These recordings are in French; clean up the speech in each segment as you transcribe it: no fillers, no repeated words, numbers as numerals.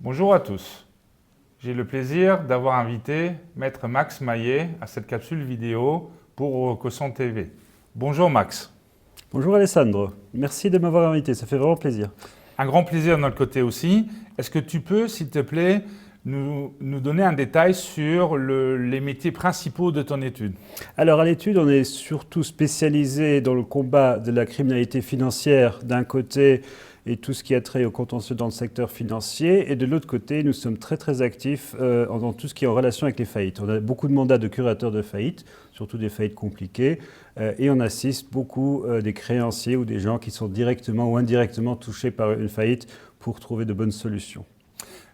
Bonjour à tous. J'ai le plaisir d'avoir invité Maître Max Maillet à cette capsule vidéo pour Eurocosson TV. Bonjour Max. Bonjour Alessandro, merci de m'avoir invité, ça fait vraiment plaisir. Un grand plaisir de notre côté aussi. Est-ce que tu peux, s'il te plaît, nous donner un détail sur les métiers principaux de ton étude? Alors à l'étude, on est surtout spécialisé dans le combat de la criminalité financière d'un côté et tout ce qui a trait au contentieux dans le secteur financier. Et de l'autre côté, nous sommes très actifs dans tout ce qui est en relation avec les faillites. On a beaucoup de mandats de curateurs de faillites, surtout des faillites compliquées, et on assiste beaucoup des créanciers ou des gens qui sont directement ou indirectement touchés par une faillite pour trouver de bonnes solutions.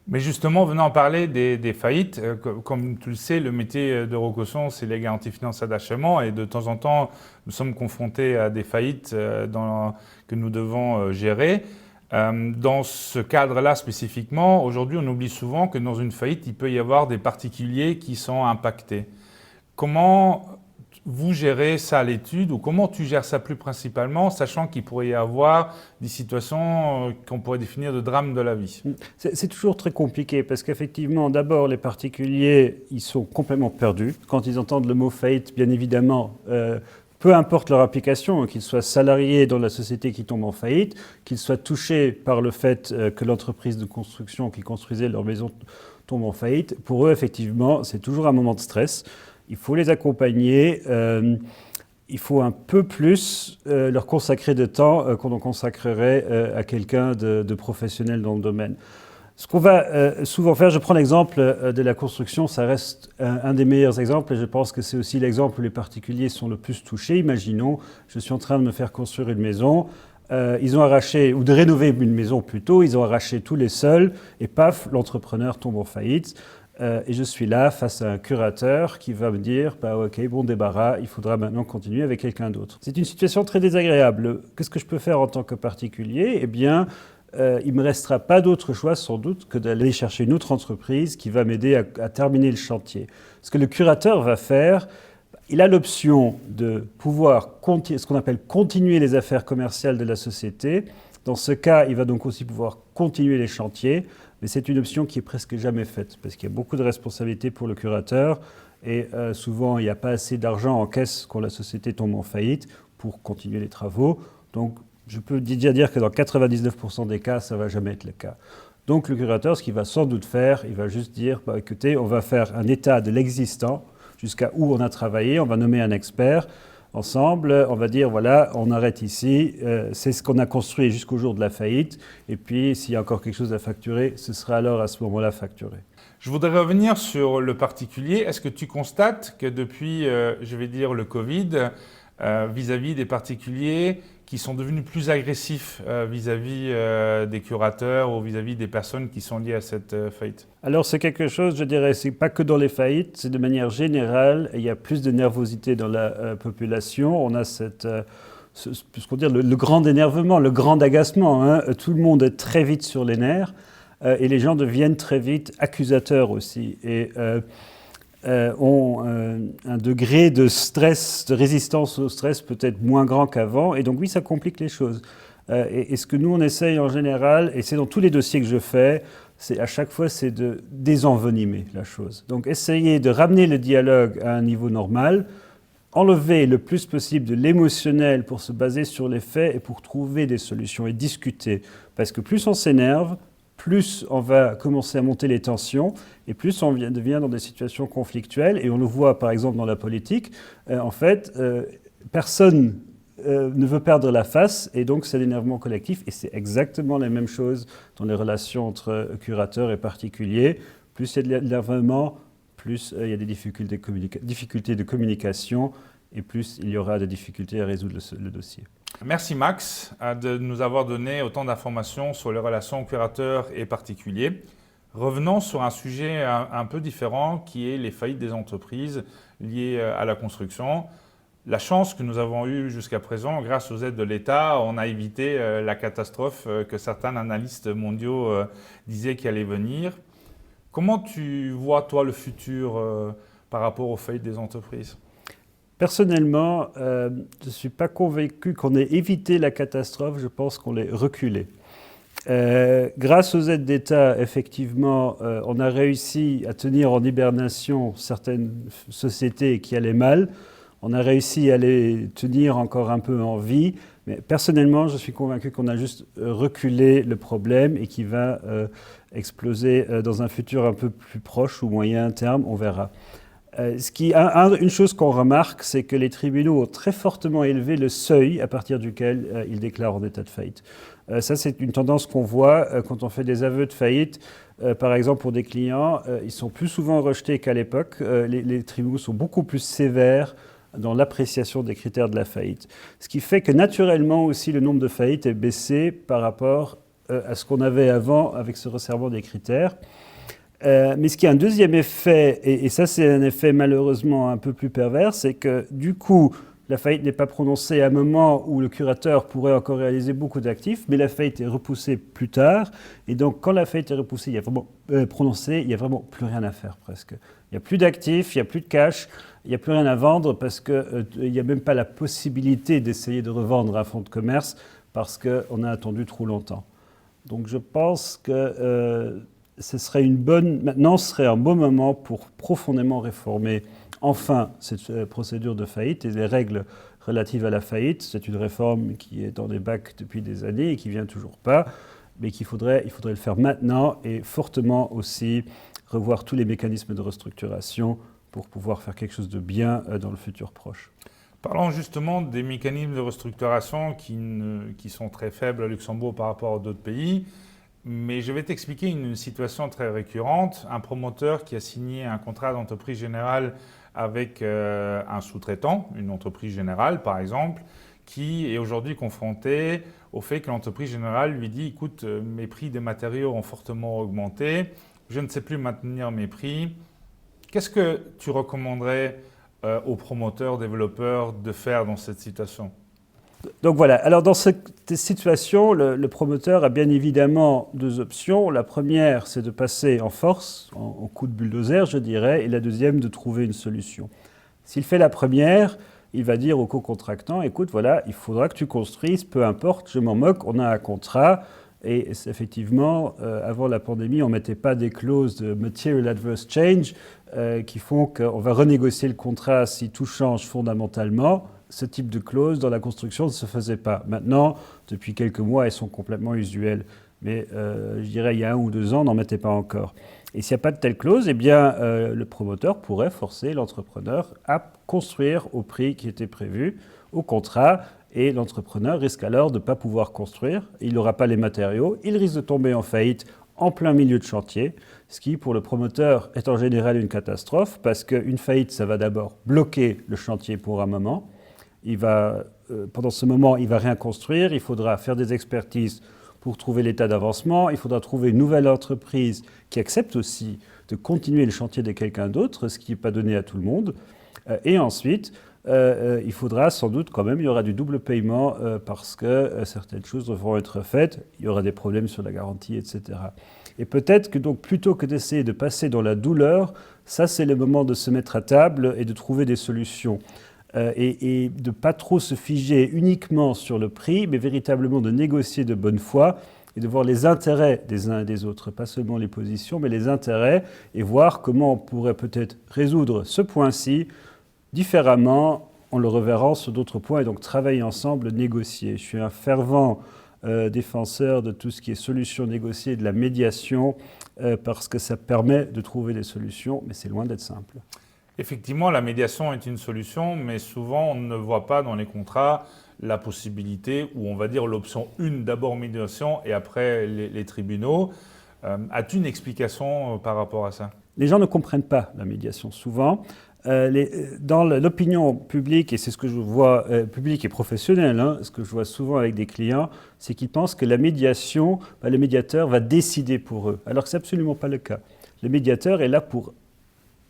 Mais justement, venons en parler des faillites. Comme tu le sais, le métier d'Eurocosson, c'est les garanties financières d'achèvement. Et de temps en temps, nous sommes confrontés à des faillites que nous devons gérer. Dans ce cadre-là spécifiquement, aujourd'hui, on oublie souvent que dans une faillite, il peut y avoir des particuliers qui sont impactés. Comment vous gérez ça à l'étude ou comment tu gères ça plus principalement, sachant qu'il pourrait y avoir des situations qu'on pourrait définir de drame de la vie? C'est toujours très compliqué parce qu'effectivement, d'abord, les particuliers, ils sont complètement perdus. Quand ils entendent le mot faillite, bien évidemment, peu importe leur application, qu'ils soient salariés dans la société qui tombe en faillite, qu'ils soient touchés par le fait que l'entreprise de construction qui construisait leur maison tombe en faillite, pour eux, effectivement, c'est toujours un moment de stress. Il faut les accompagner, il faut un peu plus leur consacrer de temps qu'on en consacrerait à quelqu'un de professionnel dans le domaine. Ce qu'on va souvent faire, je prends l'exemple de la construction, ça reste un des meilleurs exemples et je pense que c'est aussi l'exemple où les particuliers sont le plus touchés. Imaginons, je suis en train de me faire construire une maison, ils ont arraché, ou de rénover une maison plutôt, ils ont arraché tous les sols et paf, l'entrepreneur tombe en faillite. Et je suis là face à un curateur qui va me dire bah, ok, bon débarras, il faudra maintenant continuer avec quelqu'un d'autre. C'est une situation très désagréable. Qu'est-ce que je peux faire en tant que particulier? Eh bien, il ne me restera pas d'autre choix sans doute que d'aller chercher une autre entreprise qui va m'aider à terminer le chantier. Ce que le curateur va faire, il a l'option de pouvoir ce qu'on appelle continuer les affaires commerciales de la société. Dans ce cas, il va donc aussi pouvoir continuer les chantiers, mais c'est une option qui est presque jamais faite parce qu'il y a beaucoup de responsabilités pour le curateur et souvent il n'y a pas assez d'argent en caisse quand la société tombe en faillite pour continuer les travaux. Donc je peux déjà dire que dans 99% des cas, ça ne va jamais être le cas. Donc le curateur, ce qu'il va sans doute faire, il va juste dire bah, écoutez, on va faire un état de l'existant jusqu'à où on a travaillé, on va nommer un expert. Ensemble, on va dire, voilà, on arrête ici, c'est ce qu'on a construit jusqu'au jour de la faillite, et puis s'il y a encore quelque chose à facturer, ce sera alors à ce moment-là facturé. Je voudrais revenir sur le particulier. Est-ce que tu constates que depuis, je vais dire, le Covid, vis-à-vis des particuliers qui sont devenus plus agressifs vis-à-vis des curateurs ou vis-à-vis des personnes qui sont liées à cette faillite? Alors c'est quelque chose, je dirais, c'est pas que dans les faillites, c'est de manière générale, il y a plus de nervosité dans la population. On a ce qu'on dit, le grand énervement, le grand agacement. Hein. Tout le monde est très vite sur les nerfs et les gens deviennent très vite accusateurs aussi. Et ont un degré de stress, de résistance au stress peut-être moins grand qu'avant. Et donc oui, ça complique les choses. Et ce que nous, on essaye en général, et c'est dans tous les dossiers que je fais, c'est à chaque fois, c'est de désenvenimer la chose. Donc essayer de ramener le dialogue à un niveau normal, enlever le plus possible de l'émotionnel pour se baser sur les faits et pour trouver des solutions et discuter. Parce que plus on s'énerve, plus on va commencer à monter les tensions et plus on devient dans des situations conflictuelles. Et on le voit par exemple dans la politique. En fait, personne ne veut perdre la face et donc c'est l'énervement collectif. Et c'est exactement la même chose dans les relations entre curateurs et particuliers. Plus il y a de l'énervement, plus il y a des difficultés de communication et plus il y aura des difficultés à résoudre le dossier. Merci Max de nous avoir donné autant d'informations sur les relations curateurs et particuliers. Revenons sur un sujet un peu différent qui est les faillites des entreprises liées à la construction. La chance que nous avons eue jusqu'à présent, grâce aux aides de l'État, on a évité la catastrophe que certains analystes mondiaux disaient qu'il allait venir. Comment tu vois, toi, le futur par rapport aux faillites des entreprises ? Personnellement, je ne suis pas convaincu qu'on ait évité la catastrophe, je pense qu'on l'ait reculée. Grâce aux aides d'État, effectivement, on a réussi à tenir en hibernation certaines sociétés qui allaient mal. On a réussi à les tenir encore un peu en vie. Mais personnellement, je suis convaincu qu'on a juste reculé le problème et qu'il va exploser dans un futur un peu plus proche ou moyen terme, on verra. Une chose qu'on remarque, c'est que les tribunaux ont très fortement élevé le seuil à partir duquel ils déclarent en état de faillite. Ça, c'est une tendance qu'on voit quand on fait des aveux de faillite. Par exemple, pour des clients, ils sont plus souvent rejetés qu'à l'époque. Les tribunaux sont beaucoup plus sévères dans l'appréciation des critères de la faillite. Ce qui fait que naturellement aussi, le nombre de faillites est baissé par rapport à ce qu'on avait avant avec ce resserrement des critères. Mais ce qui a un deuxième effet, et ça c'est un effet malheureusement un peu plus pervers, c'est que du coup, la faillite n'est pas prononcée à un moment où le curateur pourrait encore réaliser beaucoup d'actifs, mais la faillite est repoussée plus tard. Et donc, quand la faillite est repoussée, prononcée, il n'y a vraiment plus rien à faire presque. Il n'y a plus d'actifs, il n'y a plus de cash, il n'y a plus rien à vendre parce qu'il n'y a même pas la possibilité d'essayer de revendre un fonds de commerce parce qu'on a attendu trop longtemps. Donc, je pense que maintenant, ce serait un bon moment pour profondément réformer enfin cette procédure de faillite et les règles relatives à la faillite. C'est une réforme qui est dans les bacs depuis des années et qui ne vient toujours pas, mais il faudrait le faire maintenant et fortement aussi revoir tous les mécanismes de restructuration pour pouvoir faire quelque chose de bien dans le futur proche. Parlons justement des mécanismes de restructuration qui sont très faibles à Luxembourg par rapport à d'autres pays. Mais je vais t'expliquer une situation très récurrente. Un promoteur qui a signé un contrat d'entreprise générale avec un sous-traitant, une entreprise générale par exemple, qui est aujourd'hui confronté au fait que l'entreprise générale lui dit « Écoute, mes prix des matériaux ont fortement augmenté, je ne sais plus maintenir mes prix. » Qu'est-ce que tu recommanderais aux promoteurs, développeurs de faire dans cette situation ? Donc voilà, alors dans cette situation, le promoteur a bien évidemment deux options. La première, c'est de passer en force, en coup de bulldozer, je dirais, et la deuxième, de trouver une solution. S'il fait la première, il va dire au co-contractant, écoute, voilà, il faudra que tu construises, peu importe, je m'en moque, on a un contrat. Et effectivement, avant la pandémie, on ne mettait pas des clauses de material adverse change qui font qu'on va renégocier le contrat si tout change fondamentalement. Ce type de clause dans la construction ne se faisait pas. Maintenant, depuis quelques mois, elles sont complètement usuelles. Mais je dirais il y a 1 ou 2 ans, on n'en mettait pas encore. Et s'il n'y a pas de telle clause, eh bien, le promoteur pourrait forcer l'entrepreneur à construire au prix qui était prévu, au contrat, et l'entrepreneur risque alors de ne pas pouvoir construire. Il n'aura pas les matériaux, il risque de tomber en faillite en plein milieu de chantier, ce qui, pour le promoteur, est en général une catastrophe, parce qu'une faillite, ça va d'abord bloquer le chantier pour un moment. Pendant ce moment, il ne va rien construire, il faudra faire des expertises pour trouver l'état d'avancement, il faudra trouver une nouvelle entreprise qui accepte aussi de continuer le chantier de quelqu'un d'autre, ce qui n'est pas donné à tout le monde. Et ensuite, il faudra sans doute quand même, il y aura du double paiement parce que certaines choses devront être faites, il y aura des problèmes sur la garantie, etc. Et peut-être que donc plutôt que d'essayer de passer dans la douleur, ça c'est le moment de se mettre à table et de trouver des solutions. Et de ne pas trop se figer uniquement sur le prix, mais véritablement de négocier de bonne foi et de voir les intérêts des uns et des autres, pas seulement les positions, mais les intérêts, et voir comment on pourrait peut-être résoudre ce point-ci différemment en le reverrant sur d'autres points, et donc travailler ensemble, négocier. Je suis un fervent défenseur de tout ce qui est solution négociée, de la médiation, parce que ça permet de trouver des solutions, mais c'est loin d'être simple. Effectivement, la médiation est une solution, mais souvent on ne voit pas dans les contrats la possibilité, ou on va dire l'option 1, d'abord médiation et après les tribunaux. As-tu une explication par rapport à ça ? Les gens ne comprennent pas la médiation souvent. Dans l'opinion publique, et c'est ce que je vois, publique et professionnelle, ce que je vois souvent avec des clients, c'est qu'ils pensent que la médiation, le médiateur va décider pour eux, alors que ce n'est absolument pas le cas. Le médiateur est là pour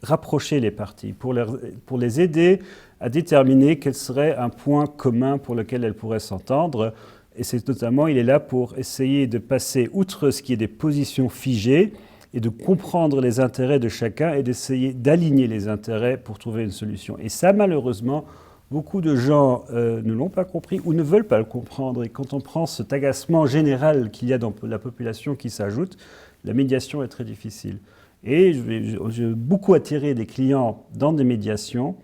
rapprocher les parties, pour les aider à déterminer quel serait un point commun pour lequel elles pourraient s'entendre. Et c'est notamment, il est là pour essayer de passer outre ce qui est des positions figées et de comprendre les intérêts de chacun et d'essayer d'aligner les intérêts pour trouver une solution. Et ça, malheureusement, Beaucoup de gens ne l'ont pas compris ou ne veulent pas le comprendre. Et quand on prend cet agacement général qu'il y a dans la population qui s'ajoute, la médiation est très difficile. Et j'ai beaucoup attiré des clients dans des médiations.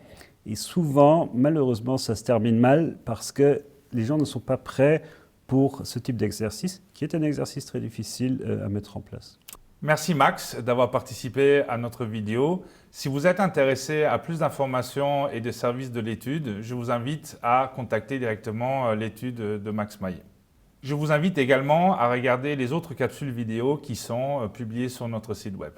Et souvent, malheureusement, ça se termine mal parce que les gens ne sont pas prêts pour ce type d'exercice, qui est un exercice très difficile à mettre en place. Merci Max d'avoir participé à notre vidéo. Si vous êtes intéressé à plus d'informations et de services de l'étude, je vous invite à contacter directement l'étude de Max Maillet. Je vous invite également à regarder les autres capsules vidéo qui sont publiées sur notre site web.